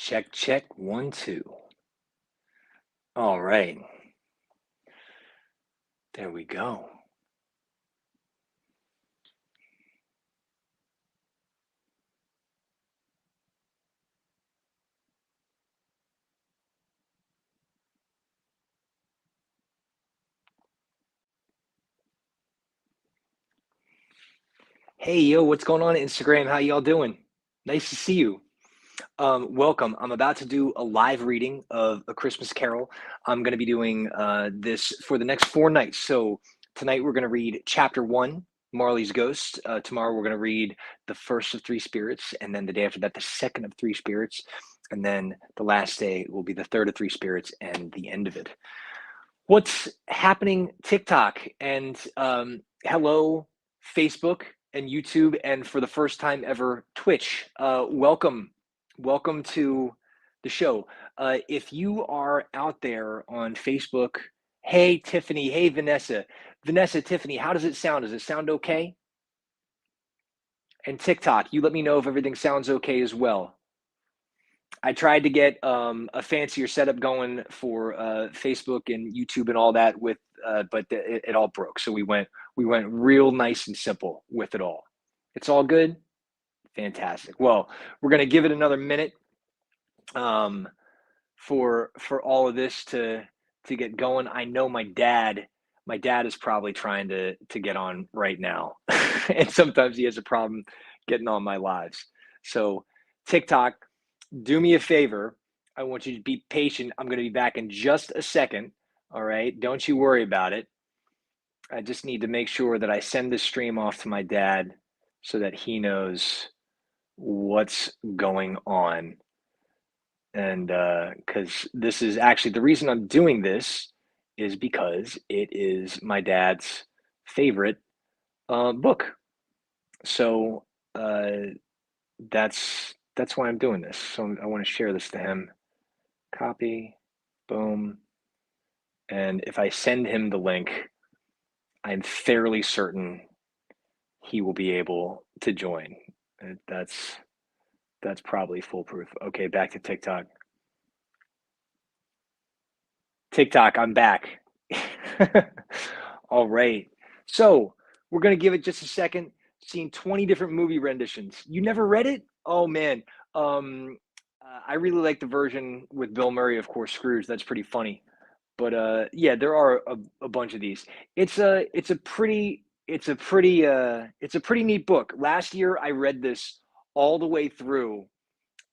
Check, check, 1, 2. All right. There we go. Hey, yo, what's going on Instagram? How y'all doing? Nice to see you. Welcome. I'm about to do a live reading of A Christmas Carol. I'm going to be doing this for the next 4 nights. So tonight we're going to read chapter 1, Marley's Ghost. Tomorrow we're going to read the first of 3 spirits, and then the day after that, the second of 3 spirits. And then the last day will be the third of 3 spirits and the end of it. What's happening TikTok and hello Facebook and YouTube, and for the first time ever Twitch. Welcome to the show. If you are out there on Facebook, hey Tiffany, hey Vanessa, Tiffany, how does it sound? Does it sound okay? And TikTok, you let me know if everything sounds okay as well. I tried to get a fancier setup going for Facebook and YouTube and all that but it all broke. So we went real nice and simple with it all. It's all good. Fantastic. Well, we're gonna give it another minute um, for all of this to get going. I know my dad is probably trying to get on right now, and sometimes he has a problem getting on my lives. So TikTok, do me a favor. I want you to be patient. I'm going to be back in just a second. All right. Don't you worry about it. I just need to make sure that I send this stream off to my dad so that he knows what's going on. And because this is actually the reason I'm doing this is because it is my dad's favorite book. So that's why I'm doing this. So I want to share this to him. Copy, boom. And if I send him the link, I'm fairly certain he will be able to join. That's probably foolproof. Okay, back to TikTok. TikTok, I'm back. All right. So we're gonna give it just a second. Seen 20 different movie renditions. You never read it? Oh man. I really like the version with Bill Murray, of course, Scrooge. That's pretty funny. But yeah, there are a bunch of these. It's a pretty neat book. Last year I read this all the way through,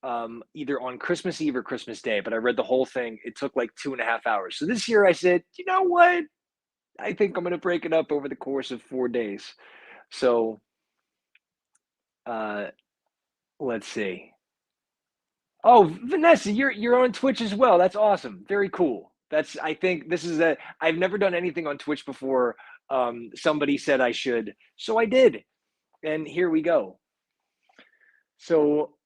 either on Christmas Eve or Christmas Day, but I read the whole thing. It took like 2.5 hours. So this year I said, you know what? I think I'm gonna break it up over the course of 4 days. So uh let's see. Oh, Vanessa, you're on Twitch as well. That's awesome. Very cool. I think this is a I've never done anything on Twitch before. Somebody said I should, so I did. And here we go. So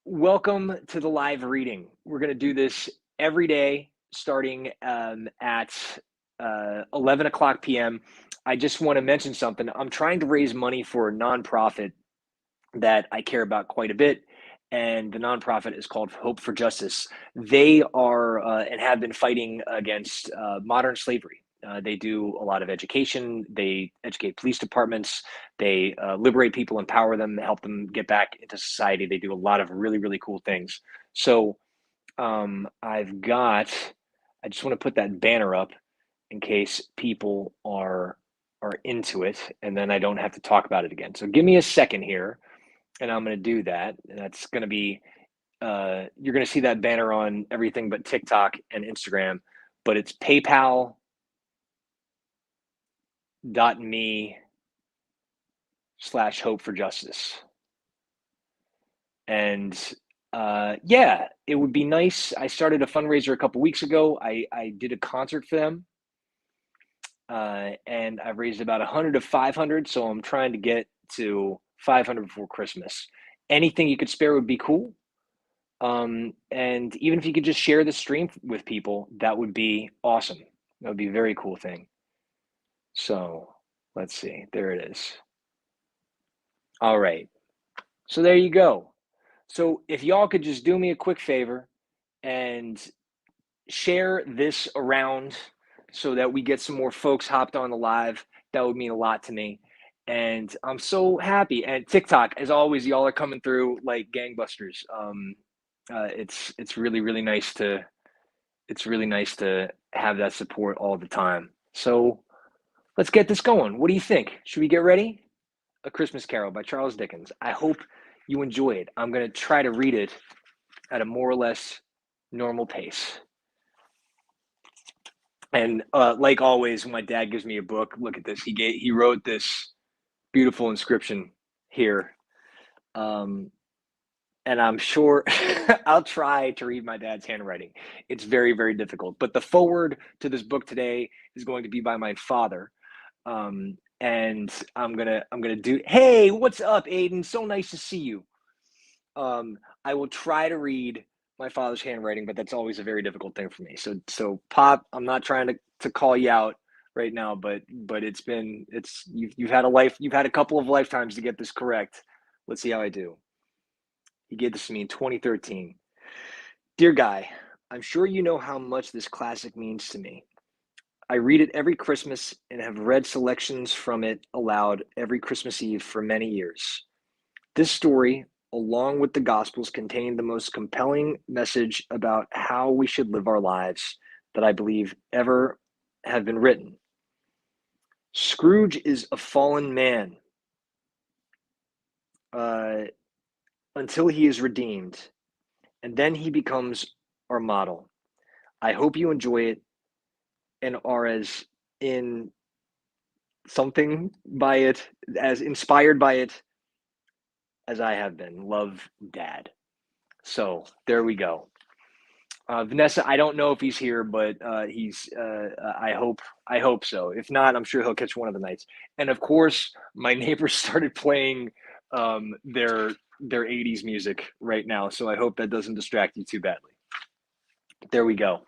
welcome to the live reading. We're going to do this every day starting at 11 o'clock p.m. I just want to mention something. I'm trying to raise money for a nonprofit that I care about quite a bit. And the nonprofit is called Hope for Justice. They are and have been fighting against modern slavery. They do a lot of education. They educate police departments. They liberate people, empower them, help them get back into society. They do a lot of really, really cool things. So I just want to put that banner up in case people are into it, and then I don't have to talk about it again. So give me a second here, and I'm going to do that. And that's going to be you're going to see that banner on everything but TikTok and Instagram, but it's paypal.me/hope for justice. And yeah, it would be nice. I started a fundraiser a couple weeks ago. I did a concert for them, and I've raised about 100 to 500. So I'm trying to get to 500 before Christmas. Anything you could spare would be cool. And even if you could just share the stream with people, that would be awesome. That would be a very cool thing. So let's see. There it is. All right. So there you go. So if y'all could just do me a quick favor and share this around so that we get some more folks hopped on the live, that would mean a lot to me. And I'm so happy. And TikTok, as always, y'all are coming through like gangbusters. It's really really nice to have that support all the time. So let's get this going. What do you think? Should we get ready? A Christmas Carol by Charles Dickens. I hope you enjoy it. I'm going to try to read it at a more or less normal pace. And like always, when my dad gives me a book, look at this. He wrote this beautiful inscription here, and I'm sure I'll try to read my dad's handwriting. It's very difficult. But the foreword to this book today is going to be by my father, and I'm gonna do. Hey, what's up, Aiden? So nice to see you. I will try to read my father's handwriting, but that's always a very difficult thing for me. So Pop, I'm not trying to call you out right now, but you've had a couple of lifetimes to get this correct. Let's see how I do. He gave this to me in 2013. Dear Guy, I'm sure you know how much this classic means to me. I read it every Christmas and have read selections from it aloud every Christmas Eve for many years. This story, along with the Gospels, contain the most compelling message about how we should live our lives that I believe ever have been written. Scrooge is a fallen man until he is redeemed, and then he becomes our model. I hope you enjoy it and are as in something by it, as inspired by it as I have been. Love, Dad. So there we go. Vanessa, I don't know if he's here, but he's. I hope so. If not, I'm sure he'll catch one of the nights. And of course, my neighbors started playing their '80s music right now, so I hope that doesn't distract you too badly. There we go.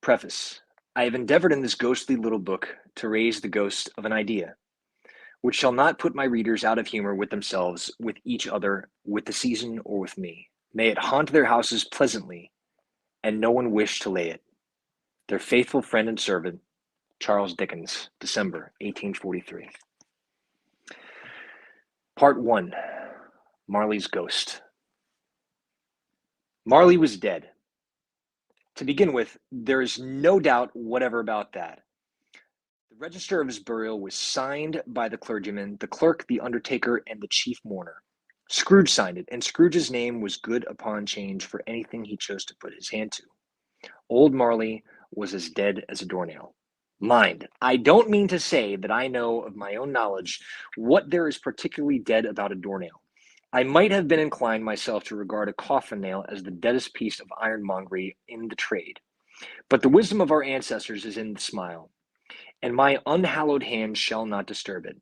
Preface: I have endeavored in this ghostly little book to raise the ghost of an idea, which shall not put my readers out of humor with themselves, with each other, with the season, or with me. May it haunt their houses pleasantly, and no one wish to lay it. Their faithful friend and servant, Charles Dickens, December 1843. Part 1: Marley's Ghost. Marley was dead. To begin with, there is no doubt whatever about that. The register of his burial was signed by the clergyman, the clerk, the undertaker, and the chief mourner. Scrooge signed it, and Scrooge's name was good upon change for anything he chose to put his hand to. Old Marley was as dead as a doornail. Mind, I don't mean to say that I know of my own knowledge what there is particularly dead about a doornail. I might have been inclined myself to regard a coffin nail as the deadest piece of ironmongery in the trade. But the wisdom of our ancestors is in the smile, and my unhallowed hand shall not disturb it,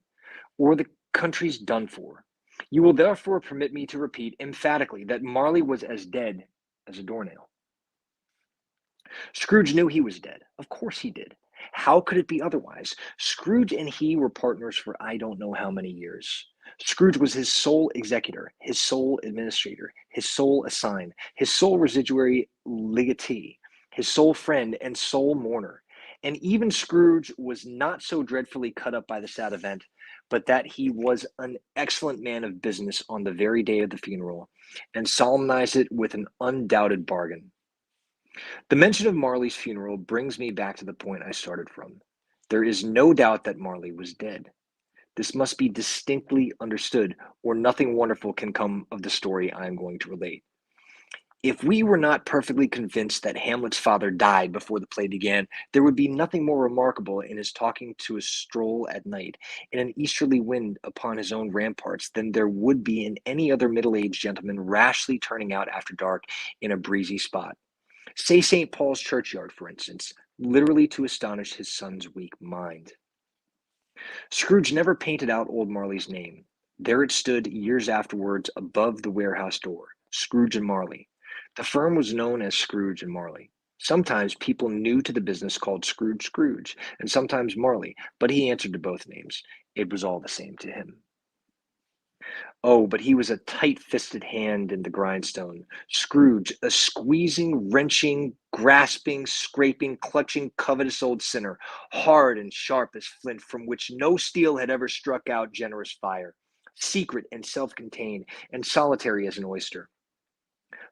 or the country's done for. You will therefore permit me to repeat emphatically that Marley was as dead as a doornail. Scrooge knew he was dead. Of course he did. How could it be otherwise? Scrooge and he were partners for I don't know how many years. Scrooge was his sole executor, his sole administrator, his sole assign, his sole residuary legatee, his sole friend and sole mourner. And even Scrooge was not so dreadfully cut up by the sad event, but that he was an excellent man of business on the very day of the funeral, and solemnized it with an undoubted bargain. The mention of Marley's funeral brings me back to the point I started from. There is no doubt that Marley was dead. This must be distinctly understood, or nothing wonderful can come of the story I am going to relate. If we were not perfectly convinced that Hamlet's father died before the play began, there would be nothing more remarkable in his talking to a stroll at night in an easterly wind upon his own ramparts than there would be in any other middle-aged gentleman rashly turning out after dark in a breezy spot. Say St. Paul's churchyard, for instance, literally to astonish his son's weak mind. Scrooge never painted out old Marley's name. There it stood years afterwards above the warehouse door, Scrooge and Marley. The firm was known as Scrooge and Marley. Sometimes people new to the business called Scrooge Scrooge, and sometimes Marley, but he answered to both names. It was all the same to him. Oh, but he was a tight-fisted hand in the grindstone. Scrooge, a squeezing, wrenching, grasping, scraping, clutching, covetous old sinner, hard and sharp as flint, from which no steel had ever struck out generous fire, secret and self-contained, and solitary as an oyster.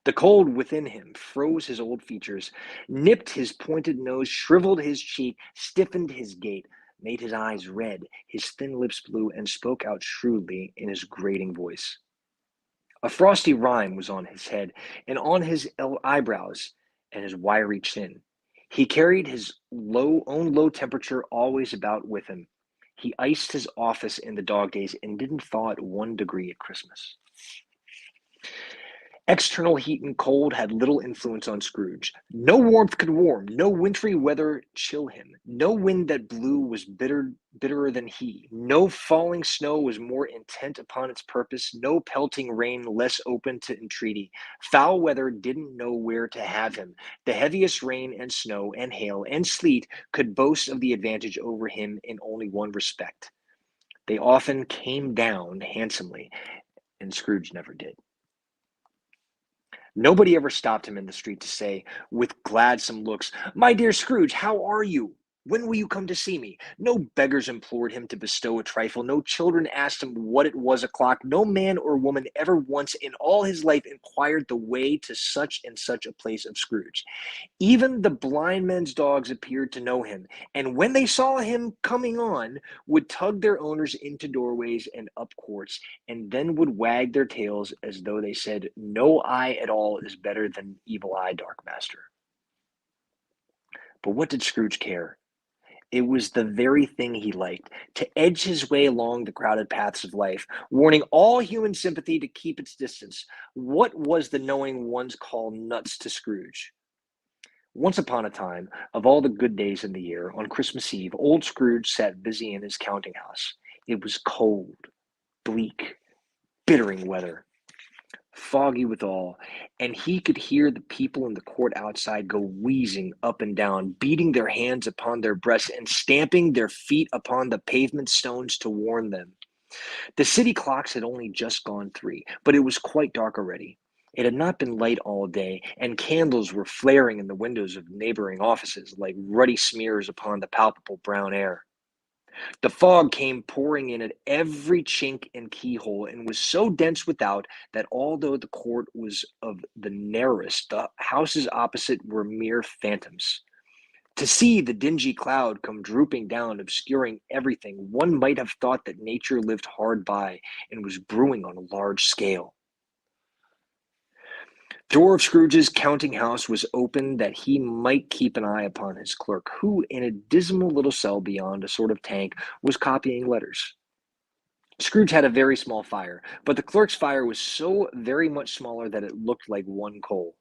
The cold within him froze his old features, nipped his pointed nose, shriveled his cheek, stiffened his gait, made his eyes red, his thin lips blue, and spoke out shrewdly in his grating voice. A frosty rime was on his head and on his eyebrows and his wiry chin. He carried his own low temperature always about with him. He iced his office in the dog days and didn't thaw it 1 degree at Christmas. External heat and cold had little influence on Scrooge. No warmth could warm, no wintry weather chill him. No wind that blew was bitterer than he. No falling snow was more intent upon its purpose. No pelting rain less open to entreaty. Foul weather didn't know where to have him. The heaviest rain and snow and hail and sleet could boast of the advantage over him in only one respect. They often came down handsomely, and Scrooge never did. Nobody ever stopped him in the street to say, with gladsome looks, "My dear Scrooge, how are you? When will you come to see me?" No beggars implored him to bestow a trifle. No children asked him what it was o'clock. No man or woman ever once in all his life inquired the way to such and such a place of Scrooge. Even the blind men's dogs appeared to know him, and when they saw him coming on, would tug their owners into doorways and up courts, and then would wag their tails as though they said, "No eye at all is better than evil eye, dark master." But what did Scrooge care? It was the very thing he liked, to edge his way along the crowded paths of life, warning all human sympathy to keep its distance. What was the knowing ones call nuts to Scrooge? Once upon a time, of all the good days in the year, on Christmas Eve, old Scrooge sat busy in his counting house. It was cold, bleak, bittering weather, foggy withal, and he could hear the people in the court outside go wheezing up and down, beating their hands upon their breasts and stamping their feet upon the pavement stones to warn them. The city clocks had only just gone 3, but it was quite dark already. It had not been light all day, and candles were flaring in the windows of neighboring offices like ruddy smears upon the palpable brown air. The fog came pouring in at every chink and keyhole, and was so dense without that although the court was of the narrowest, the houses opposite were mere phantoms. To see the dingy cloud come drooping down, obscuring everything, one might have thought that nature lived hard by and was brewing on a large scale. The door of Scrooge's counting house was open that he might keep an eye upon his clerk, who, in a dismal little cell beyond a sort of tank, was copying letters. Scrooge had a very small fire, but the clerk's fire was so very much smaller that it looked like one coal.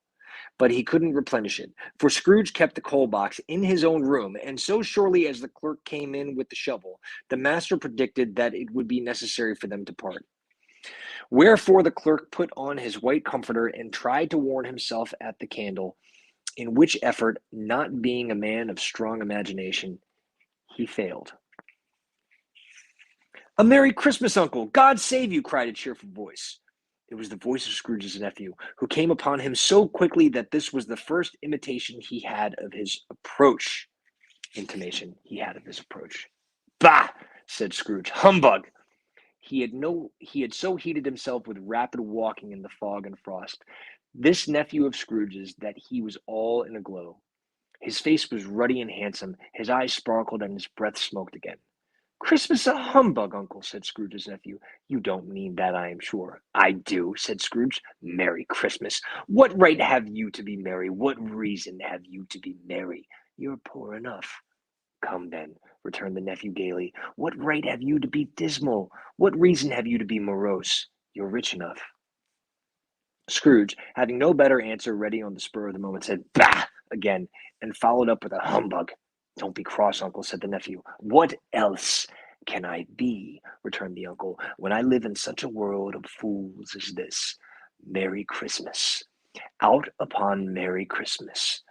But he couldn't replenish it, for Scrooge kept the coal box in his own room, and so surely as the clerk came in with the shovel, the master predicted that it would be necessary for them to part. Wherefore the clerk put on his white comforter and tried to warm himself at the candle, in which effort, not being a man of strong imagination, he failed. "A Merry Christmas, Uncle! God save you!" cried a cheerful voice. It was the voice of Scrooge's nephew, who came upon him so quickly that this was the first intimation he had of his approach. "Bah!" said Scrooge. "Humbug!" He had so heated himself with rapid walking in the fog and frost, this nephew of Scrooge's, that he was all in a glow. His face was ruddy and handsome, his eyes sparkled, and his breath smoked again. "Christmas a humbug, Uncle," said Scrooge's nephew. "You don't mean that, I am sure." "I do," said Scrooge. "Merry Christmas! What right have you to be merry? What reason have you to be merry? You're poor enough." "Come, then," returned the nephew gaily. "What right have you to be dismal? What reason have you to be morose? You're rich enough." Scrooge, having no better answer ready on the spur of the moment, said, "Bah!" again, and followed up with a humbug. "Don't be cross, Uncle," said the nephew. "What else can I be," returned the uncle, "when I live in such a world of fools as this? Merry Christmas." Out upon Merry Christmas.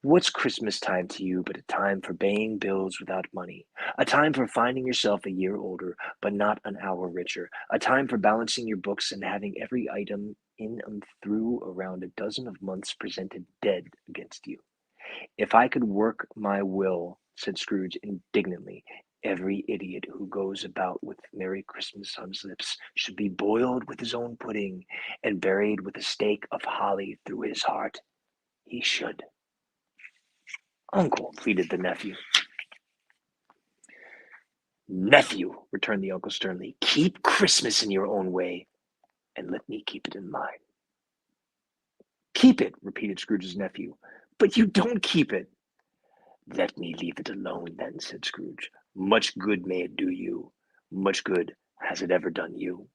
What's Christmas time to you but a time for paying bills without money? A time for finding yourself a year older but not an hour richer? A time for balancing your books and having every item in and through around a dozen of months presented dead against you? If I could work my will, said Scrooge indignantly, every idiot who goes about with Merry Christmas on his lips should be boiled with his own pudding and buried with a stake of holly through his heart. He should. Uncle, pleaded the nephew. Nephew, returned the uncle sternly, keep Christmas in your own way, and let me keep it in mine. Keep it, repeated Scrooge's nephew. But you don't keep it. Let me leave it alone, then, said Scrooge. Much good may it do you. Much good has it ever done you.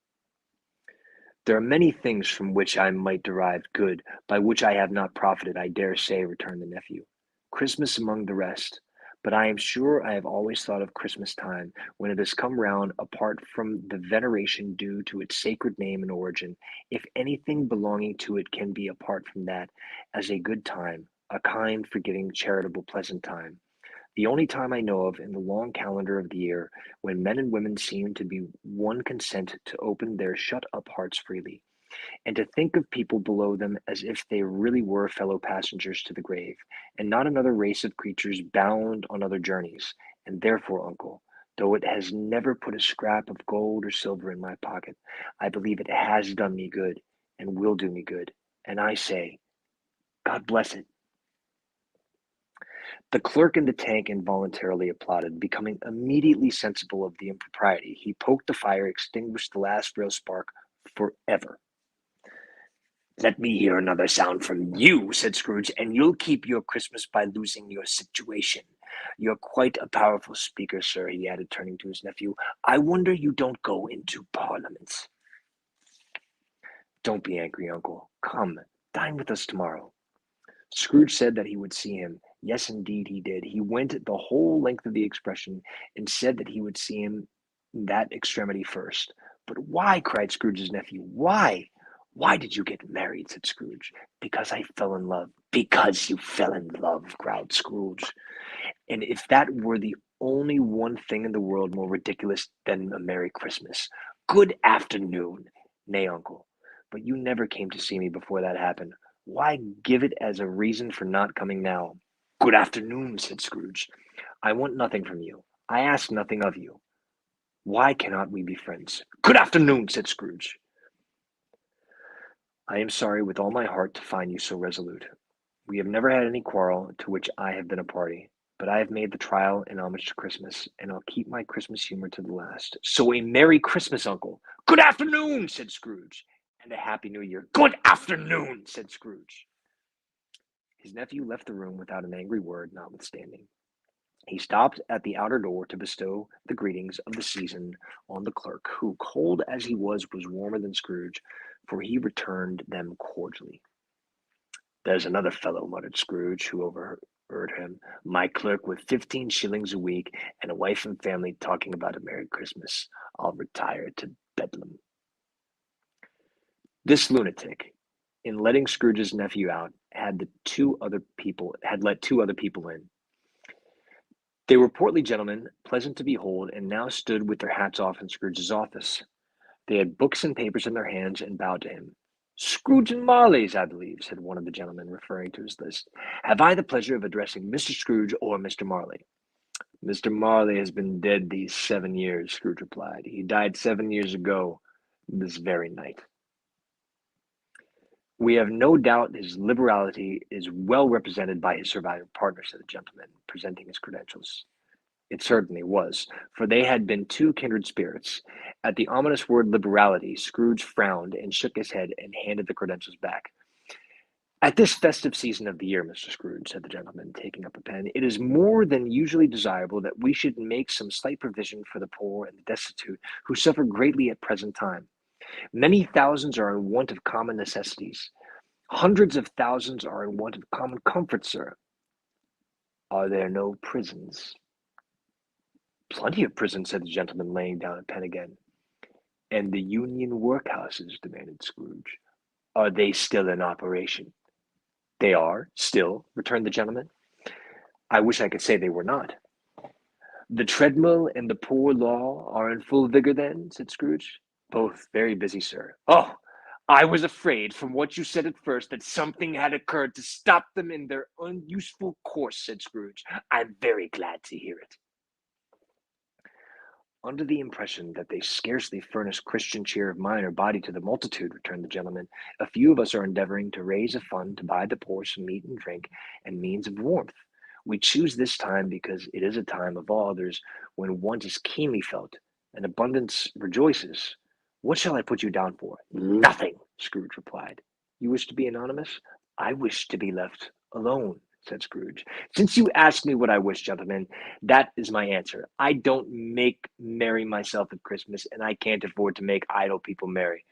There are many things from which I might derive good, by which I have not profited, I dare say, returned the nephew. Christmas among the rest. But I am sure I have always thought of Christmas time, when it has come round, apart from the veneration due to its sacred name and origin, if anything belonging to it can be apart from that, as a good time, a kind, forgiving, charitable, pleasant time. The only time I know of in the long calendar of the year when men and women seem to be one consent to open their shut up hearts freely, and to think of people below them as if they really were fellow passengers to the grave, and not another race of creatures bound on other journeys. And therefore, uncle, though it has never put a scrap of gold or silver in my pocket, I believe it has done me good, and will do me good. And I say, God bless it. The clerk in the tank involuntarily applauded, becoming immediately sensible of the impropriety. He poked the fire, extinguished the last frail spark forever. Let me hear another sound from you, said Scrooge, and you'll keep your Christmas by losing your situation. You're quite a powerful speaker, sir, he added, turning to his nephew. I wonder you don't go into Parliament. Don't be angry, uncle. Come, dine with us tomorrow. Scrooge said that he would see him. Yes, indeed, he did. He went the whole length of the expression, and said that he would see him in that extremity first. But why? Cried Scrooge's nephew. Why? Why did you get married? Said Scrooge. Because I fell in love. Because you fell in love, growled Scrooge. And if that were the only one thing in the world more ridiculous than a Merry Christmas. Good afternoon. Nay, uncle, but you never came to see me before that happened. Why give it as a reason for not coming now? Good afternoon, said Scrooge. I want nothing from you. I ask nothing of you. Why cannot we be friends? Good afternoon, said Scrooge. I am sorry with all my heart to find you so resolute. We have never had any quarrel to which I have been a party, but I have made the trial in homage to Christmas, and I'll keep my Christmas humor to the last. So a Merry Christmas, uncle. Good afternoon, said Scrooge. And a Happy New Year. Good afternoon, said Scrooge. His nephew left the room without an angry word, notwithstanding. He stopped at the outer door to bestow the greetings of the season on the clerk, who, cold as he was warmer than Scrooge, for he returned them cordially. There's another fellow, muttered Scrooge, who overheard him. My clerk with 15 shillings a week and a wife and family talking about a Merry Christmas. I'll retire to Bedlam. This lunatic, in letting Scrooge's nephew out, had let two other people in. They were portly gentlemen, pleasant to behold, and now stood with their hats off in Scrooge's office. They had books and papers in their hands and bowed to him. Scrooge and Marley's, I believe, said one of the gentlemen, referring to his list. Have I the pleasure of addressing Mr. Scrooge or Mr. Marley? Mr. Marley has been dead these 7 years, Scrooge replied. He died 7 years ago, this very night. We have no doubt his liberality is well represented by his surviving partner, said the gentleman, presenting his credentials. It certainly was, for they had been two kindred spirits. At the ominous word liberality, Scrooge frowned and shook his head and handed the credentials back. At this festive season of the year, Mr. Scrooge, said the gentleman, taking up a pen, it is more than usually desirable that we should make some slight provision for the poor and the destitute, who suffer greatly at present time. Many thousands are in want of common necessities. Hundreds of thousands are in want of common comfort, sir. Are there no prisons? Plenty of prisons, said the gentleman, laying down a pen again. And the union workhouses, demanded Scrooge. Are they still in operation? They are, still, returned the gentleman. I wish I could say they were not. The treadmill and the poor law are in full vigor then, said Scrooge. Both very busy, sir. Oh, I was afraid, from what you said at first, that something had occurred to stop them in their unuseful course, said Scrooge. I'm very glad to hear it. Under the impression that they scarcely furnish Christian cheer of mind or body to the multitude, returned the gentleman, a few of us are endeavoring to raise a fund to buy the poor some meat and drink and means of warmth. We choose this time because it is a time of all others when want is keenly felt and abundance rejoices. What shall I put you down for? Nothing, Scrooge replied. You wish to be anonymous? I wish to be left alone, said Scrooge. Since you ask me what I wish, gentlemen, that is my answer. I don't make merry myself at Christmas, and I can't afford to make idle people merry.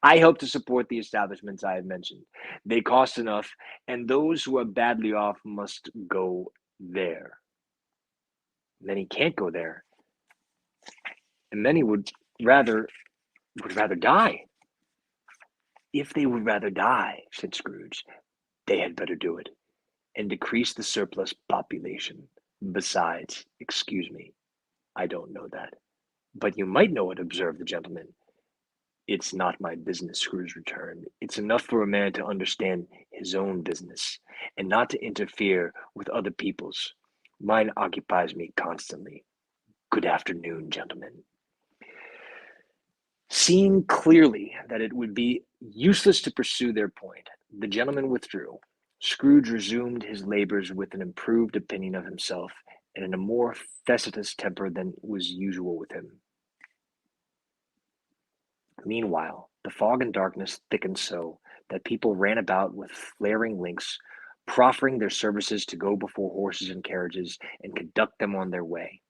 I hope to support the establishments I have mentioned. They cost enough, and those who are badly off must go there. Many can't go there, and many would rather die. If they would rather die, said Scrooge, they had better do it, and decrease the surplus population. Besides, excuse me, I don't know that. But you might know it, observed the gentleman. It's not my business, Scrooge returned. It's enough for a man to understand his own business, and not to interfere with other people's. Mine occupies me constantly. Good afternoon, gentlemen. Seeing clearly that it would be useless to pursue their point, the gentleman withdrew. Scrooge resumed his labors with an improved opinion of himself and in a more felicitous temper than was usual with him. Meanwhile, the fog and darkness thickened so that people ran about with flaring links, proffering their services to go before horses and carriages and conduct them on their way.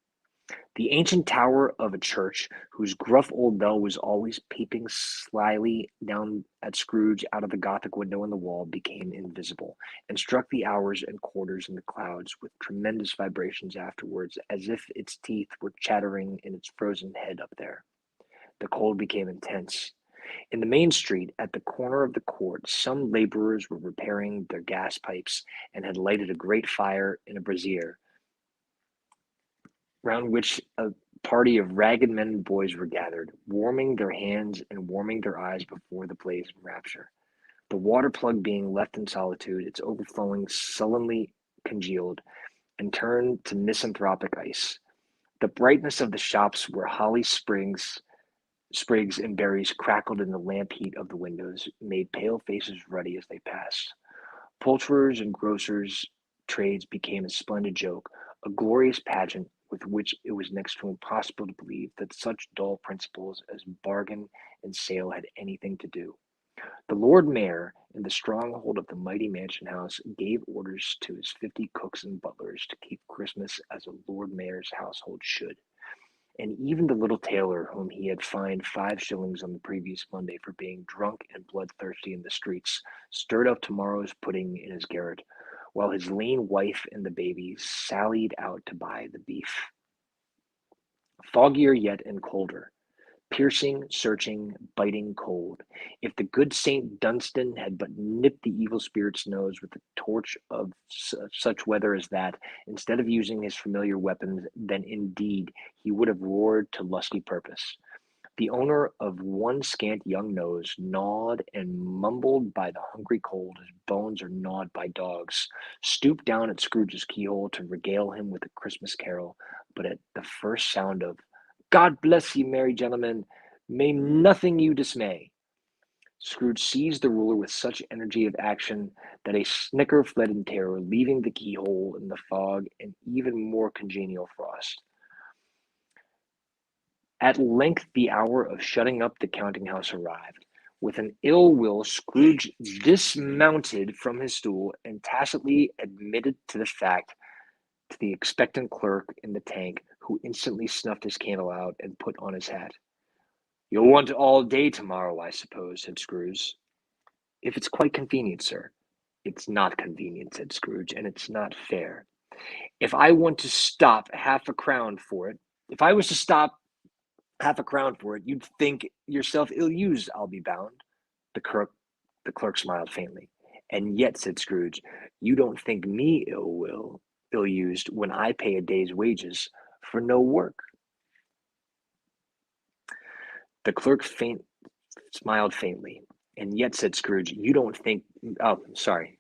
The ancient tower of a church, whose gruff old bell was always peeping slyly down at Scrooge out of the Gothic window in the wall, became invisible, and struck the hours and quarters in the clouds with tremendous vibrations afterwards, as if its teeth were chattering in its frozen head up there. The cold became intense. In the main street, at the corner of the court, some laborers were repairing their gas pipes and had lighted a great fire in a brazier, round which a party of ragged men and boys were gathered, warming their hands and warming their eyes before the blaze in rapture. The water plug being left in solitude, its overflowing sullenly congealed and turned to misanthropic ice. The brightness of the shops where holly sprigs and berries crackled in the lamp heat of the windows, made pale faces ruddy as they passed. Poulterers' and grocers' trades became a splendid joke, a glorious pageant with which it was next to impossible to believe that such dull principles as bargain and sale had anything to do. The Lord Mayor, in the stronghold of the mighty mansion house, gave orders to his 50 cooks and butlers to keep Christmas as a Lord Mayor's household should. And even the little tailor, whom he had fined 5 shillings on the previous Monday for being drunk and bloodthirsty in the streets, stirred up tomorrow's pudding in his garret, while his lean wife and the baby sallied out to buy the beef. Foggier yet and colder, piercing, searching, biting cold. If the good Saint Dunstan had but nipped the evil spirit's nose with the torch of such weather as that, instead of using his familiar weapons, then indeed he would have roared to lusty purpose. The owner of one scant young nose, gnawed and mumbled by the hungry cold as bones are gnawed by dogs, stooped down at Scrooge's keyhole to regale him with a Christmas carol, but at the first sound of "God bless ye, merry gentlemen, may nothing you dismay," Scrooge seized the ruler with such energy of action that a snicker fled in terror, leaving the keyhole in the fog and even more congenial frost. At length the hour of shutting up the counting-house arrived. With an ill will, Scrooge dismounted from his stool and tacitly admitted the fact to the expectant clerk in the tank, who instantly snuffed his candle out and put on his hat. "You'll want all day tomorrow, I suppose," said Scrooge. "If it's quite convenient, sir." "It's not convenient," said Scrooge, "and it's not fair. If I want to stop half a crown for it, if I was to stop half a crown for it, you'd think yourself ill-used, I'll be bound." The clerk The clerk smiled faintly. "And yet," said Scrooge, "you don't think me ill-used when I pay a day's wages for no work." The clerk smiled faintly. "And yet," said Scrooge, "you don't think—" Oh, sorry.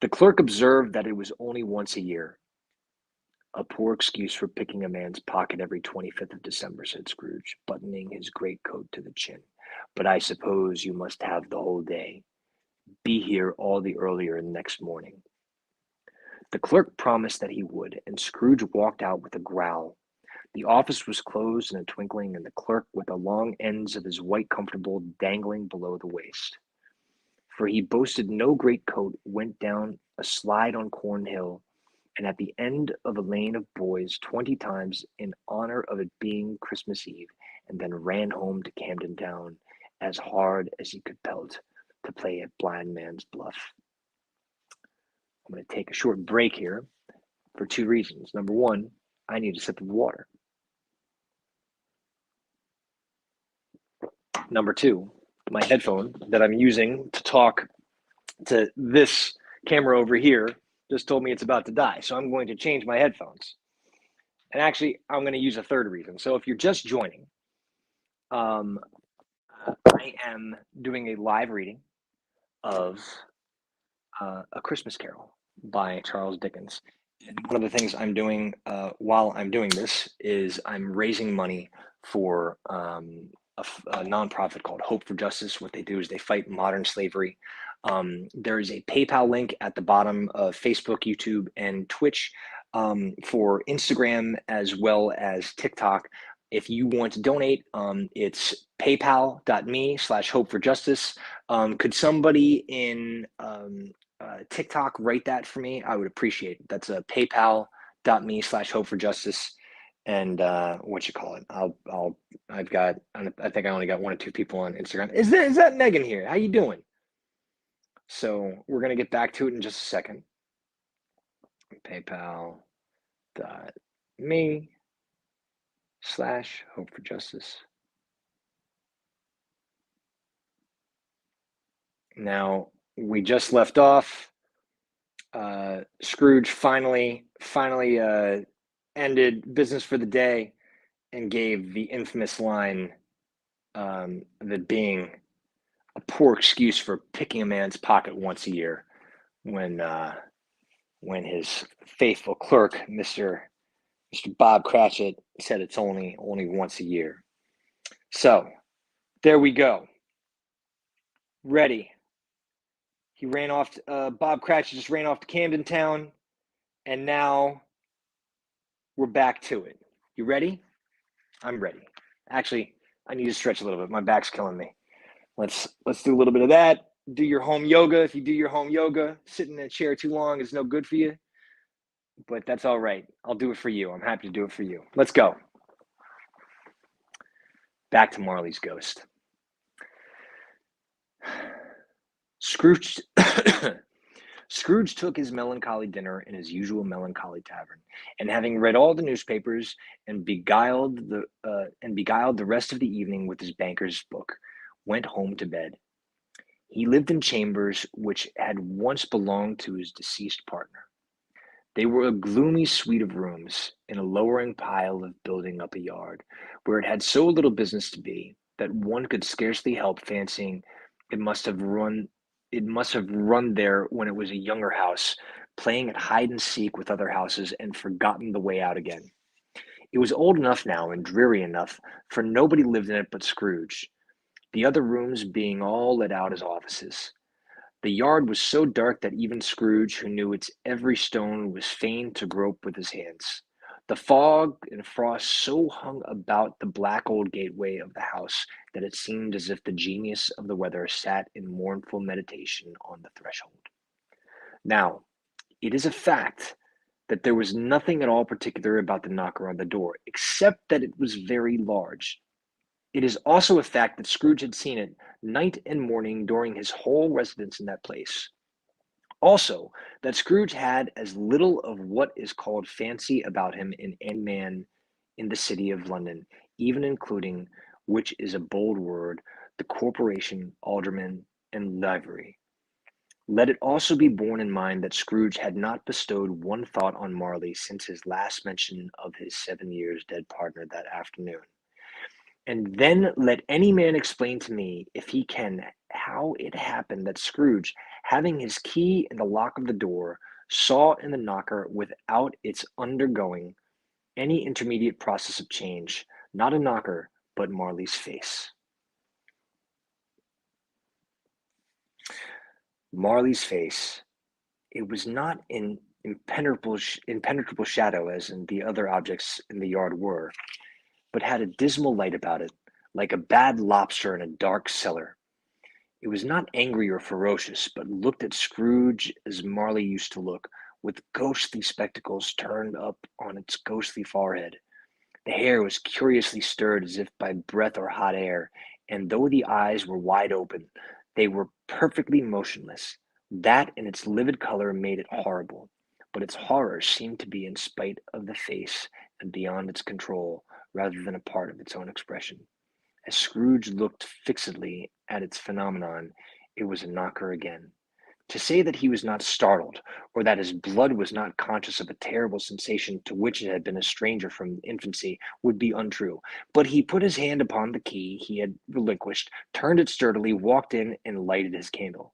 The clerk observed that it was only once a year. "A poor excuse for picking a man's pocket every 25th of December," said Scrooge, buttoning his greatcoat to the chin. "But I suppose you must have the whole day. Be here all the earlier next morning." The clerk promised that he would, and Scrooge walked out with a growl. The office was closed in a twinkling, and the clerk, with the long ends of his white comfortable dangling below the waist, for he boasted no great coat, went down a slide on Cornhill, and at the end of a lane of boys 20 times in honor of it being Christmas Eve, and then ran home to Camden Town as hard as he could pelt to play at blind man's bluff. I'm going to take a short break here for two reasons. Number one, I need a sip of water. Number two, my headphone that I'm using to talk to this camera over here just told me it's about to die. So I'm going to change my headphones. And actually, I'm going to use a third reason. So if you're just joining, I am doing a live reading of A Christmas Carol by Charles Dickens. And one of the things I'm doing while I'm doing this is I'm raising money for a nonprofit called Hope for Justice. What they do is they fight modern slavery. There is a PayPal link at the bottom of Facebook, YouTube, and Twitch, for Instagram as well as TikTok. If you want to donate, it's paypal.me/hope for justice. Could somebody in TikTok write that for me? I would appreciate it. That's a paypal.me/hope for justice. And what you call it? I think I only got one or two people on Instagram. Is that Megan here? How you doing? So we're gonna get back to it in just a second. PayPal.me/hope for justice. Now we just left off. Scrooge finally ended business for the day and gave the infamous line, that being a poor excuse for picking a man's pocket once a year, when his faithful clerk, Mr. Bob Cratchit, said it's only once a year. So there we go. Ready. He ran off. Bob Cratchit just ran off to Camden Town, and now we're back to it. You ready? I'm ready. Actually, I need to stretch a little bit. My back's killing me. Let's do a little bit of that. Do your home yoga. If you do your home yoga, sitting in a chair too long is no good for you. But that's all right. I'll do it for you. I'm happy to do it for you. Let's go. Back to Marley's ghost. Scrooge took his melancholy dinner in his usual melancholy tavern, and having read all the newspapers and beguiled the rest of the evening with his banker's book, went home to bed. He lived in chambers which had once belonged to his deceased partner. They were a gloomy suite of rooms in a lowering pile of building up a yard, where it had so little business to be that one could scarcely help fancying it must have run there when it was a younger house, playing at hide and seek with other houses and forgotten the way out again. It was old enough now and dreary enough, for nobody lived in it but Scrooge, the other rooms being all let out as offices. The yard was so dark that even Scrooge, who knew its every stone, was fain to grope with his hands. The fog and frost so hung about the black old gateway of the house that it seemed as if the genius of the weather sat in mournful meditation on the threshold. Now, it is a fact that there was nothing at all particular about the knocker on the door, except that it was very large. It is also a fact that Scrooge had seen it night and morning during his whole residence in that place. Also, that Scrooge had as little of what is called fancy about him in any man in the city of London, even including, which is a bold word, the corporation, aldermen, and livery. Let it also be borne in mind that Scrooge had not bestowed one thought on Marley since his last mention of his 7 years dead partner that afternoon. And then let any man explain to me, if he can, how it happened that Scrooge, having his key in the lock of the door, saw in the knocker, without its undergoing any intermediate process of change, not a knocker, but Marley's face. Marley's face. It was not in impenetrable shadow as in the other objects in the yard were, but had a dismal light about it, like a bad lobster in a dark cellar. It was not angry or ferocious, but looked at Scrooge as Marley used to look, with ghostly spectacles turned up on its ghostly forehead. The hair was curiously stirred as if by breath or hot air, and though the eyes were wide open, they were perfectly motionless. That and its livid color made it horrible, but its horror seemed to be in spite of the face and beyond its control, rather than a part of its own expression. As Scrooge looked fixedly at its phenomenon, it was a knocker again. To say that he was not startled, or that his blood was not conscious of a terrible sensation to which it had been a stranger from infancy, would be untrue. But he put his hand upon the key he had relinquished, turned it sturdily, walked in, and lighted his candle.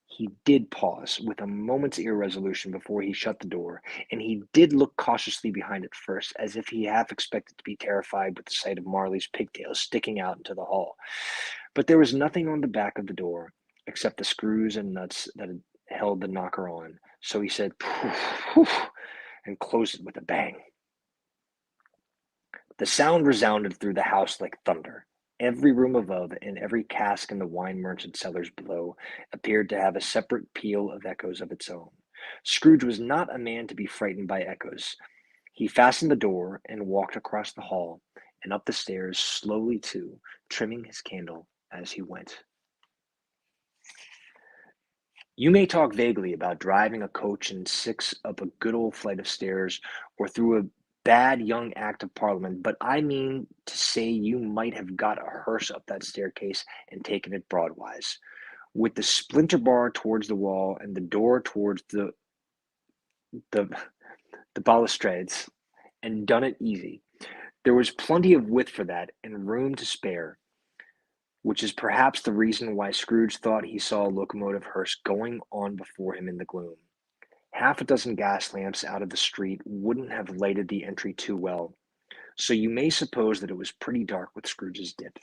He did pause with a moment's irresolution before he shut the door, and he did look cautiously behind it first, as if he half expected to be terrified with the sight of Marley's pigtails sticking out into the hall. But there was nothing on the back of the door except the screws and nuts that had held the knocker on, so he said, "Poof, poof," and closed it with a bang. The sound resounded through the house like thunder. Every room above, and every cask in the wine merchant cellars below, appeared to have a separate peal of echoes of its own. Scrooge was not a man to be frightened by echoes. He fastened the door and walked across the hall and up the stairs slowly too, trimming his candle as he went. You may talk vaguely about driving a coach and six up a good old flight of stairs or through a bad young act of parliament, but I mean to say you might have got a hearse up that staircase and taken it broadwise, with the splinter bar towards the wall and the door towards the, the balustrades, and done it easy. There was plenty of width for that, and room to spare, which is perhaps the reason why Scrooge thought he saw a locomotive hearse going on before him in the gloom. Half a dozen gas lamps out of the street wouldn't have lighted the entry too well, so you may suppose that it was pretty dark with Scrooge's dip.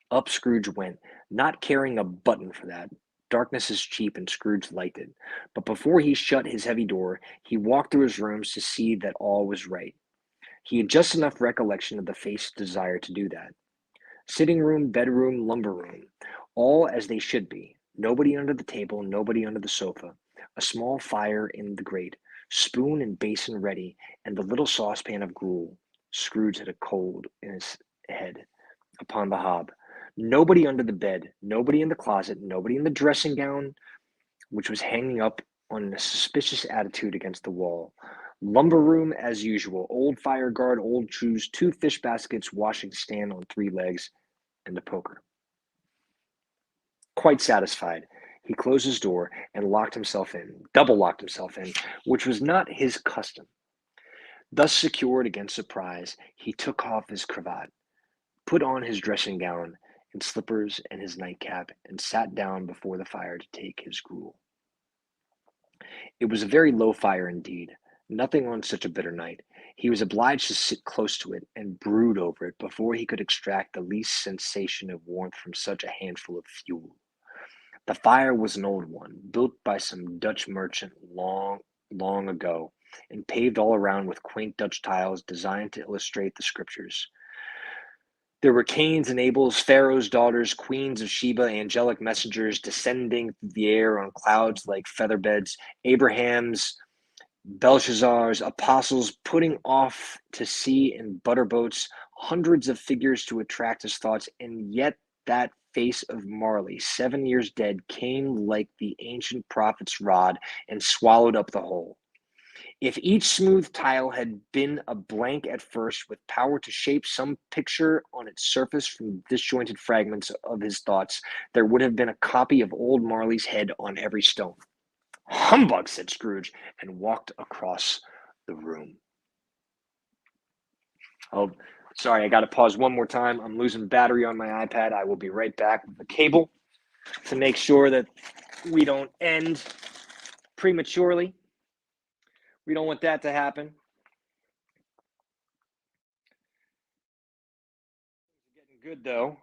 Up Scrooge went, not caring a button for that. Darkness is cheap, and Scrooge liked it. But before he shut his heavy door, he walked through his rooms to see that all was right. He had just enough recollection of the face desire to do that. Sitting room, bedroom, lumber room, all as they should be. Nobody under the table, nobody under the sofa. A small fire in the grate, spoon and basin ready, and the little saucepan of gruel. Scrooge had a cold in his head upon the hob. Nobody under the bed, nobody in the closet, nobody in the dressing gown, which was hanging up on a suspicious attitude against the wall. Lumber room as usual. Old fire guard, old shoes, two fish baskets, washing stand on three legs, and a poker. Quite satisfied, he closed his door and locked himself in, double locked himself in, which was not his custom. Thus secured against surprise, he took off his cravat, put on his dressing gown and slippers and his nightcap, and sat down before the fire to take his gruel. It was a very low fire indeed, nothing on such a bitter night. He was obliged to sit close to it and brood over it before he could extract the least sensation of warmth from such a handful of fuel. The fire was an old one, built by some Dutch merchant long ago, and paved all around with quaint Dutch tiles designed to illustrate the scriptures. There were Cains and Abels, Pharaoh's daughters, queens of Sheba, angelic messengers descending through the air on clouds like featherbeds, Abraham's, Belshazzar's, apostles putting off to sea in butter boats, hundreds of figures to attract his thoughts, and yet that face of Marley, 7 years dead, came like the ancient prophet's rod and swallowed up the whole. If each smooth tile had been a blank at first, with power to shape some picture on its surface from disjointed fragments of his thoughts, there would have been a copy of old Marley's head on every stone. Humbug, said Scrooge, and walked across the room. Oh, sorry, I got to pause one more time. I'm losing battery on my iPad. I will be right back with the cable to make sure that we don't end prematurely. We don't want that to happen. Things are getting good, though.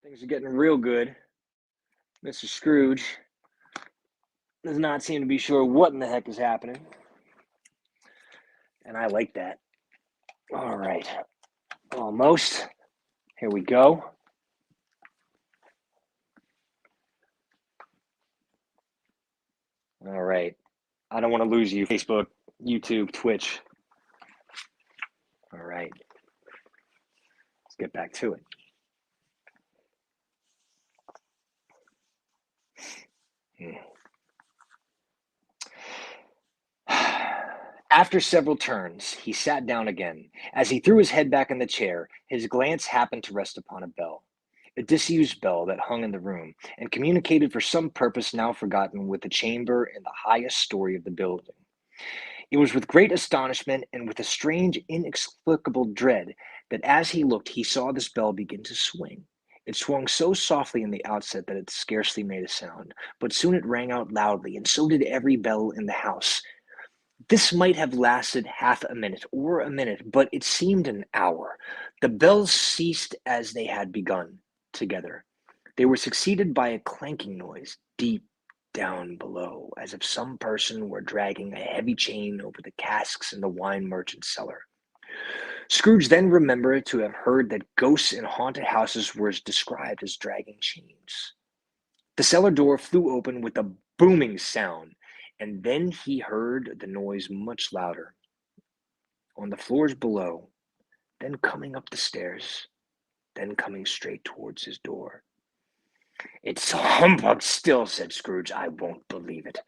Things are getting real good. Mr. Scrooge does not seem to be sure what in the heck is happening. And I like that. All right. Almost. Here we go. All right. I don't want to lose you, Facebook, YouTube, Twitch. All right. Let's get back to it. After several turns, he sat down again. As he threw his head back in the chair, his glance happened to rest upon a bell, a disused bell that hung in the room, and communicated for some purpose now forgotten with the chamber in the highest story of the building. It was with great astonishment and with a strange, inexplicable dread that as he looked, he saw this bell begin to swing. It swung so softly in the outset that it scarcely made a sound, but soon it rang out loudly, and so did every bell in the house. This might have lasted half a minute or a minute, but it seemed an hour. The bells ceased as they had begun, together. They were succeeded by a clanking noise, deep down below, as if some person were dragging a heavy chain over the casks in the wine merchant's cellar. Scrooge then remembered to have heard that ghosts in haunted houses were described as dragging chains. The cellar door flew open with a booming sound, and then he heard the noise much louder, on the floors below, then coming up the stairs, then coming straight towards his door. "It's humbug still," said Scrooge. "I won't believe it."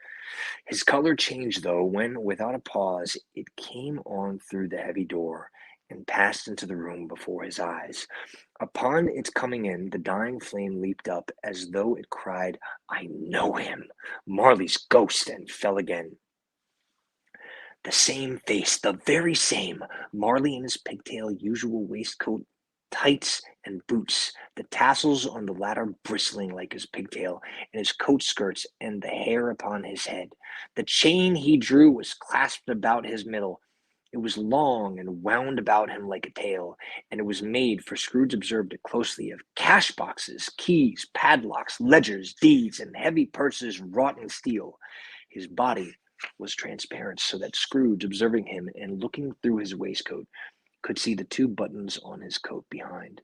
His color changed, though, when, without a pause, it came on through the heavy door, and passed into the room before his eyes. Upon its coming in, the dying flame leaped up, as though it cried, "I know him, Marley's ghost," and fell again. The same face, the very same, Marley in his pigtail usual waistcoat, tights, and boots, the tassels on the latter bristling like his pigtail, and his coat skirts, and the hair upon his head. The chain he drew was clasped about his middle. It was long and wound about him like a tail, and it was made, for Scrooge observed it closely, of cash boxes, keys, padlocks, ledgers, deeds, and heavy purses wrought in steel. His body was transparent, so that Scrooge, observing him and looking through his waistcoat, could see the two buttons on his coat behind.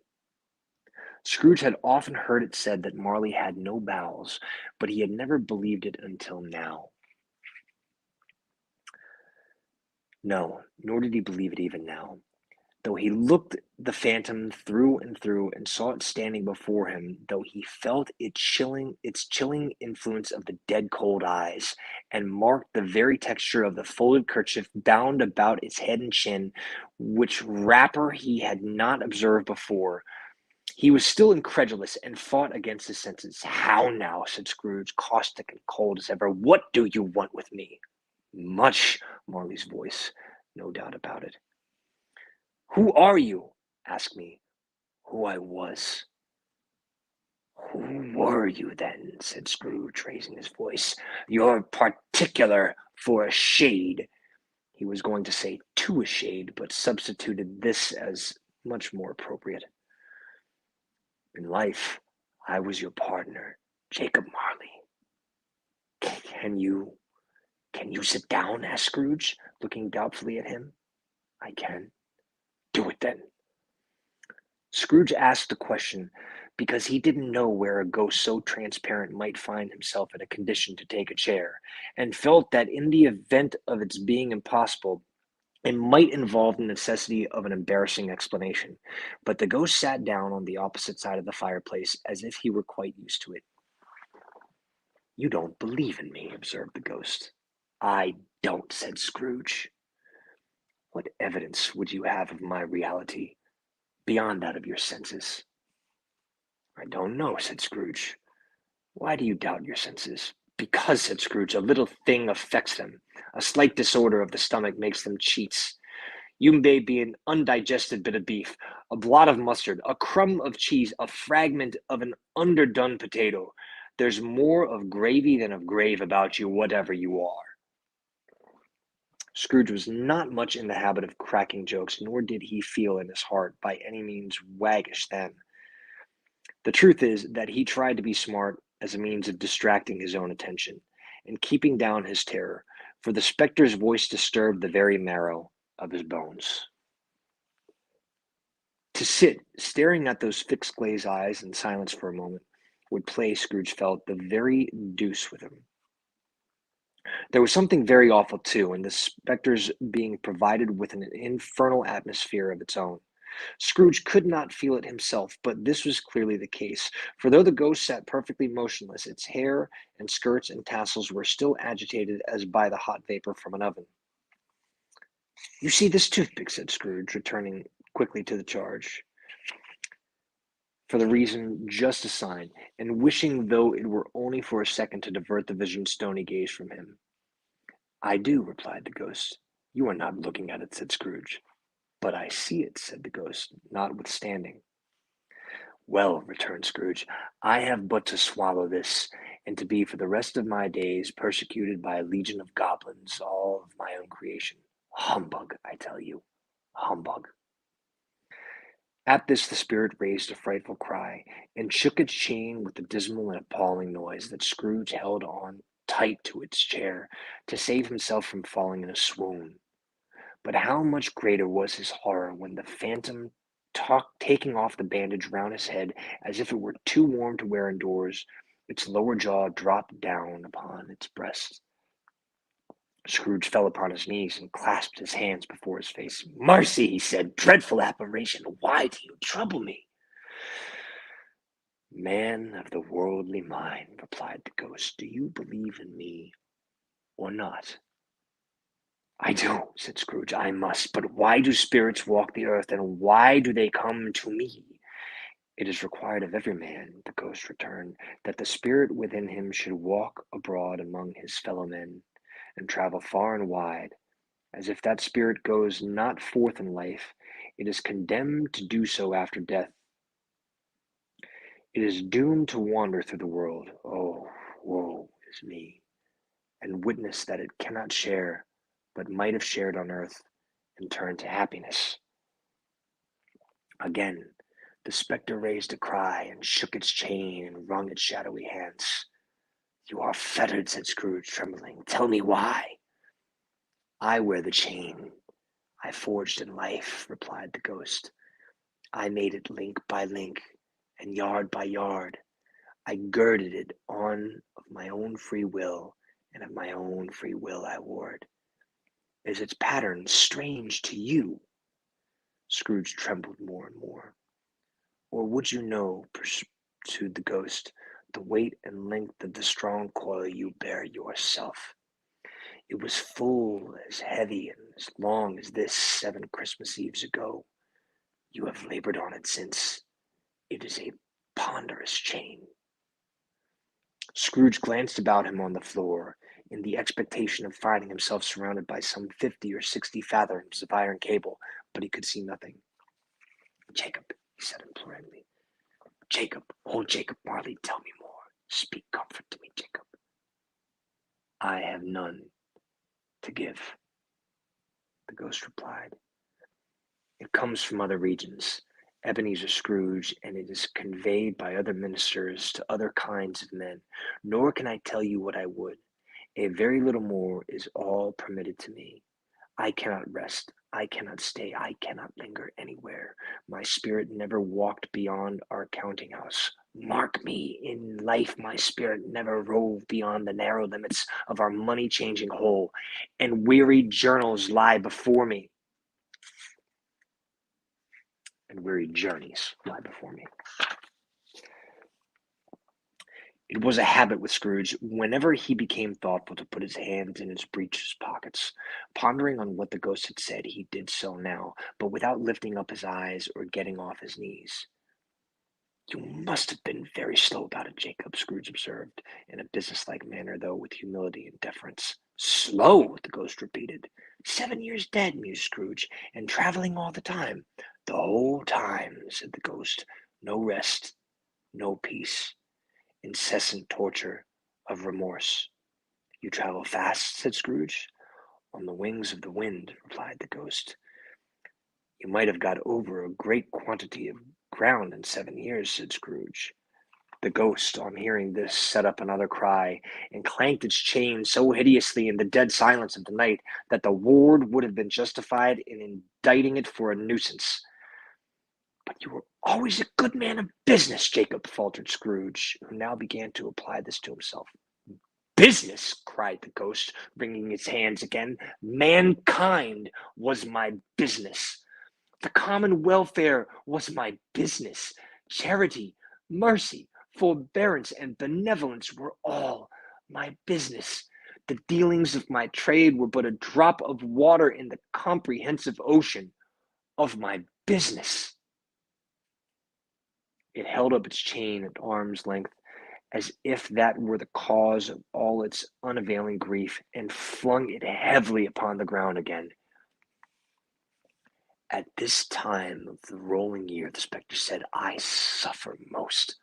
Scrooge had often heard it said that Marley had no bowels, but he had never believed it until now. No, nor did he believe it even now. Though he looked the phantom through and through, and saw it standing before him, though he felt its chilling influence of the dead cold eyes, and marked the very texture of the folded kerchief bound about its head and chin, which wrapper he had not observed before, he was still incredulous, and fought against his senses. "How now?" said Scrooge, caustic and cold as ever. "What do you want with me?" "Much," Marley's voice, no doubt about it. "Who are you?" asked me. "Who I was." "Who were you then?" said Scrooge, raising his voice. "You're particular for a shade." He was going to say "to a shade," but substituted this as much more appropriate. "In life, I was your partner, Jacob Marley." Can you sit down?" asked Scrooge, looking doubtfully at him. "I can." "Do it then." Scrooge asked the question because he didn't know where a ghost so transparent might find himself in a condition to take a chair, and felt that in the event of its being impossible, it might involve the necessity of an embarrassing explanation. But the ghost sat down on the opposite side of the fireplace, as if he were quite used to it. "You don't believe in me," observed the ghost. I don't, said Scrooge. What evidence would you have of my reality beyond that of your senses? I don't know, said Scrooge. Why do you doubt your senses? Because, said Scrooge, a little thing affects them. A slight disorder of the stomach makes them cheats. You may be an undigested bit of beef, a blot of mustard, a crumb of cheese, a fragment of an underdone potato. There's more of gravy than of grave about you, whatever you are. Scrooge was not much in the habit of cracking jokes, nor did he feel in his heart by any means waggish then. The truth is that he tried to be smart as a means of distracting his own attention and keeping down his terror, for the spectre's voice disturbed the very marrow of his bones. To sit staring at those fixed glazed eyes in silence for a moment would play, Scrooge felt, the very deuce with him. There was something very awful, too, in the spectre's being provided with an infernal atmosphere of its own. Scrooge could not feel it himself, but this was clearly the case, for though the ghost sat perfectly motionless, its hair and skirts and tassels were still agitated as by the hot vapor from an oven. You see this toothpick, said Scrooge, returning quickly to the charge, for the reason just assigned, and wishing, though it were only for a second, to divert the vision's stony gaze from him. I do, replied the ghost. You are not looking at it, said Scrooge. But I see it, said the ghost, notwithstanding. Well, returned Scrooge, I have but to swallow this, and to be for the rest of my days persecuted by a legion of goblins, all of my own creation. Humbug, I tell you, humbug. At this the spirit raised a frightful cry, and shook its chain with a dismal and appalling noise that Scrooge held on tight to its chair to save himself from falling in a swoon. But how much greater was his horror when the phantom, taking off the bandage round his head as if it were too warm to wear indoors, its lower jaw dropped down upon its breast. Scrooge fell upon his knees and clasped his hands before his face. Mercy, he said, dreadful apparition, why do you trouble me? Man of the worldly mind, replied the ghost, do you believe in me or not? I do, said Scrooge, I must. But why do spirits walk the earth, and why do they come to me? It is required of every man, the ghost returned, that the spirit within him should walk abroad among his fellow men, and travel far and wide. As if that spirit goes not forth in life, it is condemned to do so after death. It is doomed to wander through the world. Oh, woe is me! And witness that it cannot share, but might have shared on earth, and turn to happiness. Again, the spectre raised a cry, and shook its chain, and wrung its shadowy hands. You are fettered, said Scrooge, trembling. Tell me why. I wear the chain I forged in life, replied the ghost. I made it link by link, and yard by yard. I girded it on of my own free will, and of my own free will I wore it. Is its pattern strange to you? Scrooge trembled more and more. Or would you know, pursued the ghost, the weight and length of the strong coil you bear yourself? It was full as heavy and as long as this 7 Christmas Eves ago. You have labored on it since. It is a ponderous chain. Scrooge glanced about him on the floor, in the expectation of finding himself surrounded by some 50 or 60 fathoms of iron cable, but he could see nothing. Jacob, he said imploringly. Jacob, oh Jacob Marley, tell me more. Speak comfort to me, Jacob. I have none to give, the ghost replied. It comes from other regions, Ebenezer Scrooge, and it is conveyed by other ministers to other kinds of men. Nor can I tell you what I would. A very little more is all permitted to me. I cannot rest, I cannot stay, I cannot linger anywhere. My spirit never walked beyond our counting house. Mark me, in life my spirit never roved beyond the narrow limits of our money-changing hole, and weary journals lie before me. And weary journeys lie before me. It was a habit with Scrooge, whenever he became thoughtful, to put his hands in his breeches pockets. Pondering on what the ghost had said, he did so now, but without lifting up his eyes or getting off his knees. "You must have been very slow about it, Jacob," Scrooge observed, in a businesslike manner, though with humility and deference. "Slow?" the ghost repeated. "7 years dead," mused Scrooge, "and travelling all the time." "The whole time," said the ghost. "No rest, no peace. Incessant torture of remorse." "You travel fast?" said Scrooge. "On the wings of the wind," replied the ghost. "You might have got over a great quantity of ground in 7 years," said Scrooge. The ghost, on hearing this, set up another cry, and clanked its chain so hideously in the dead silence of the night that the ward would have been justified in indicting it for a nuisance. "But you were always a good man of business, Jacob," faltered Scrooge, who now began to apply this to himself. "Business!" cried the ghost, wringing his hands again. "Mankind was my business. The common welfare was my business. Charity, mercy, forbearance, and benevolence were all my business. The dealings of my trade were but a drop of water in the comprehensive ocean of my business." It held up its chain at arm's length, as if that were the cause of all its unavailing grief, and flung it heavily upon the ground again. "At this time of the rolling year," the spectre said, "I suffer most.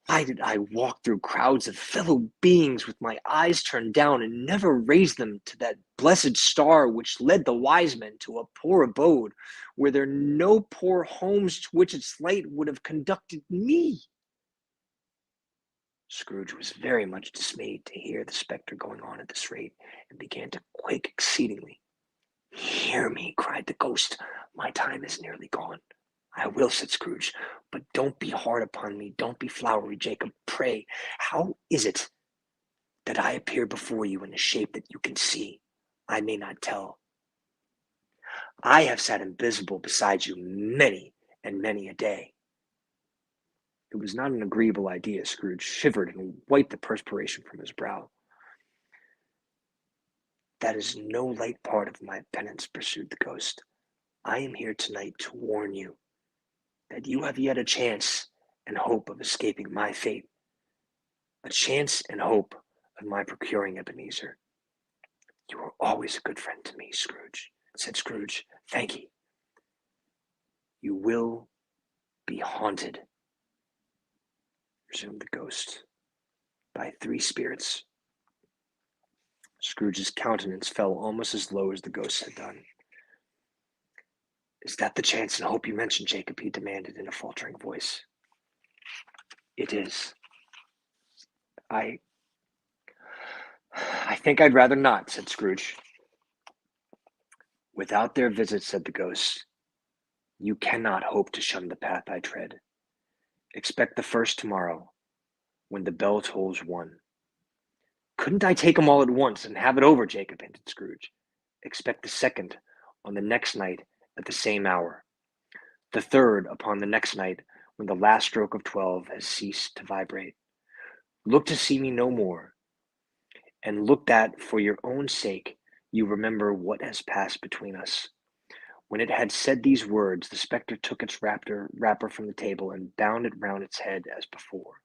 Why did I walk through crowds of fellow beings with my eyes turned down, and never raise them to that blessed star which led the wise men to a poor abode, where there are no poor homes to which its light would have conducted me?" Scrooge was very much dismayed to hear the spectre going on at this rate, and began to quake exceedingly. "Hear me," cried the ghost. "My time is nearly gone." "I will," said Scrooge. "But don't be hard upon me. Don't be flowery, Jacob. Pray, how is it that I appear before you in a shape that you can see? I may not tell. I have sat invisible beside you many and many a day." It was not an agreeable idea. Scrooge shivered and wiped the perspiration from his brow. "That is no light part of my penance," pursued the ghost. "I am here tonight to warn you that you have yet a chance and hope of escaping my fate, a chance and hope of my procuring Ebenezer." "You are always a good friend to me, Scrooge," said Scrooge. "Thank you." "You will be haunted," resumed the ghost, "by 3 spirits." Scrooge's countenance fell almost as low as the ghost had done. "Is that the chance and hope you mentioned, Jacob?" he demanded in a faltering voice. "It is." I I think I'd rather not," said Scrooge. "Without their visit," said the ghost, "you cannot hope to shun the path I tread. Expect the first tomorrow, when the bell tolls 1. "Couldn't I take 'em all at once, and have it over, Jacob?" hinted Scrooge. "Expect the second on the next night at the same hour. The third upon the next night, when the last stroke of 12 has ceased to vibrate. Look to see me no more, and look that, for your own sake, you remember what has passed between us." When it had said these words, the spectre took its wrapper from the table, and bound it round its head as before.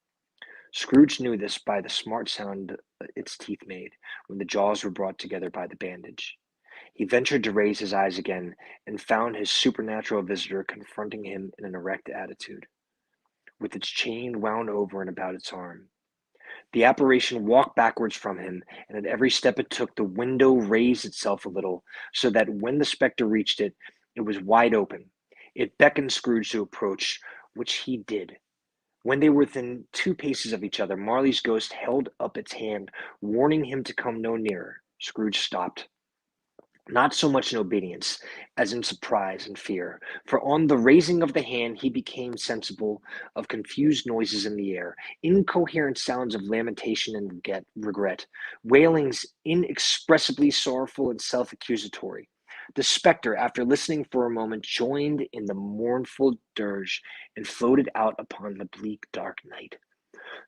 Scrooge knew this by the smart sound its teeth made, when the jaws were brought together by the bandage. He ventured to raise his eyes again, and found his supernatural visitor confronting him in an erect attitude, with its chain wound over and about its arm. The apparition walked backwards from him, and at every step it took, the window raised itself a little, so that when the spectre reached it, it was wide open. It beckoned Scrooge to approach, which he did. When they were within 2 paces of each other, Marley's ghost held up its hand, warning him to come no nearer. Scrooge stopped, not so much in obedience as in surprise and fear, for on the raising of the hand he became sensible of confused noises in the air, incoherent sounds of lamentation and regret, wailings inexpressibly sorrowful and self-accusatory. The spectre, after listening for a moment, joined in the mournful dirge, and floated out upon the bleak dark night.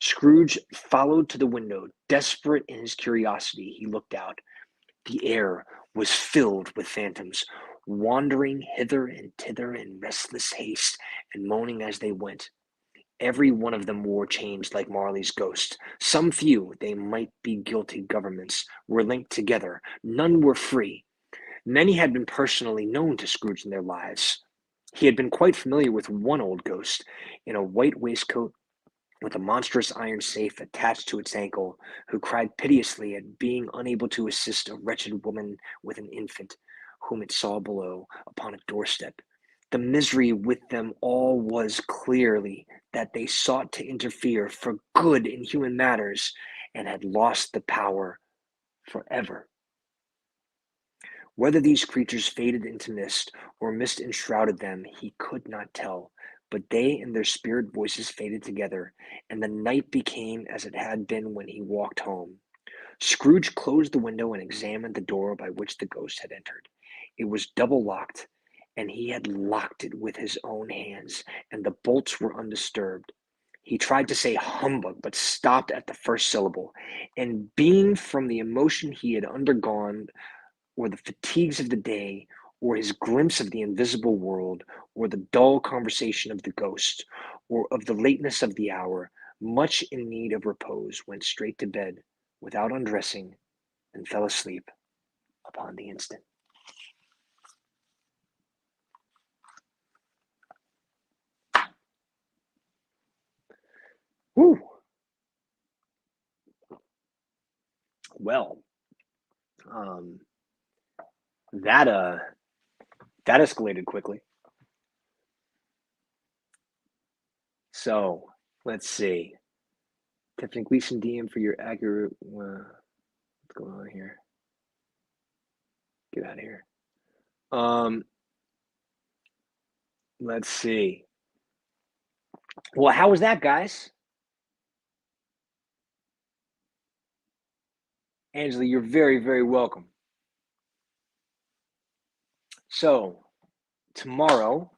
Scrooge followed to the window. Desperate in his curiosity, he looked out. The air was filled with phantoms, wandering hither and thither in restless haste, and moaning as they went. Every one of them wore chains like Marley's ghost. Some few, they might be guilty governments, were linked together. None were free. Many had been personally known to Scrooge in their lives. He had been quite familiar with one old ghost in a white waistcoat with a monstrous iron safe attached to its ankle, who cried piteously at being unable to assist a wretched woman with an infant, whom it saw below upon a doorstep. The misery with them all was clearly that they sought to interfere for good in human matters, and had lost the power forever. Whether these creatures faded into mist, or mist enshrouded them, he could not tell, but they and their spirit voices faded together, and the night became as it had been when he walked home. Scrooge closed the window and examined the door by which the ghost had entered. It was double locked, and he had locked it with his own hands, and the bolts were undisturbed. He tried to say humbug, but stopped at the first syllable, and being from the emotion he had undergone, or the fatigues of the day, or his glimpse of the invisible world, or the dull conversation of the ghost, or of the lateness of the hour, much in need of repose, went straight to bed without undressing, and fell asleep upon the instant. Whew. Well, um, that that escalated quickly. So let's see. Tiffany Gleason DM for your accurate. What's going on here? Get out of here. Let's see. Well, how was that, guys? Angela, you're very, very welcome. So, tomorrow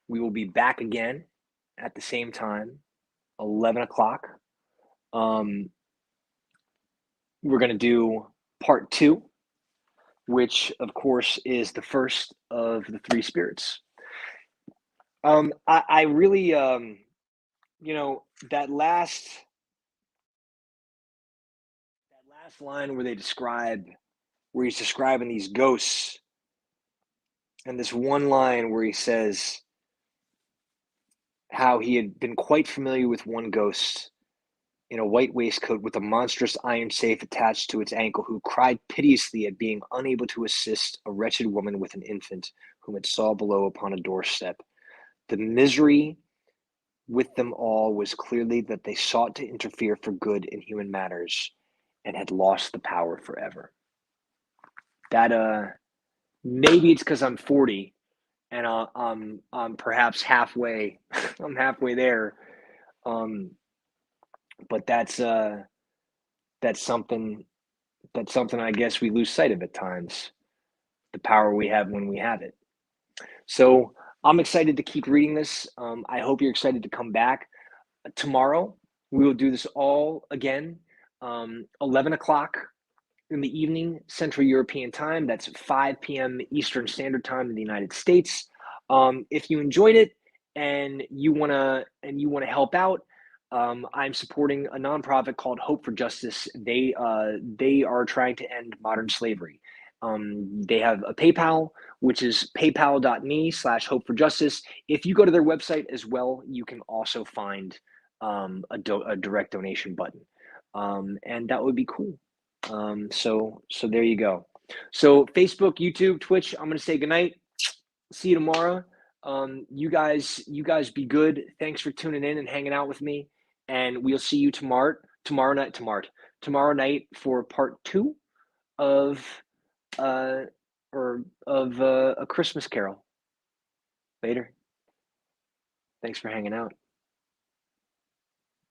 we will be back again at the same time, 11 o'clock. We're going to do part 2, which, of course, is the first of the 3 spirits. I really, that last line where he's describing these ghosts, and this one line where he says how he had been quite familiar with one ghost in a white waistcoat with a monstrous iron safe attached to its ankle, who cried piteously at being unable to assist a wretched woman with an infant, whom it saw below upon a doorstep. The misery with them all was clearly that they sought to interfere for good in human matters, and had lost the power forever. That maybe it's because I'm 40, and I'm perhaps halfway. I'm halfway there. Um, but that's something I guess we lose sight of at times. The power we have when we have it. So I'm excited to keep reading this. I hope you're excited to come back tomorrow. We will do this all again, 11 o'clock in the evening, Central European time. That's 5 p.m. Eastern Standard Time in the United States. If you enjoyed it and you wanna help out, I'm supporting a nonprofit called Hope for Justice. They are trying to end modern slavery. They have a PayPal, which is paypal.me/hope for justice. If you go to their website as well, you can also find a direct donation button, and that would be cool. So there you go. So Facebook, YouTube, Twitch. I'm gonna say goodnight. See you tomorrow. You guys be good. Thanks for tuning in and hanging out with me. And we'll see you tomorrow night for part 2 of A Christmas Carol. Later. Thanks for hanging out.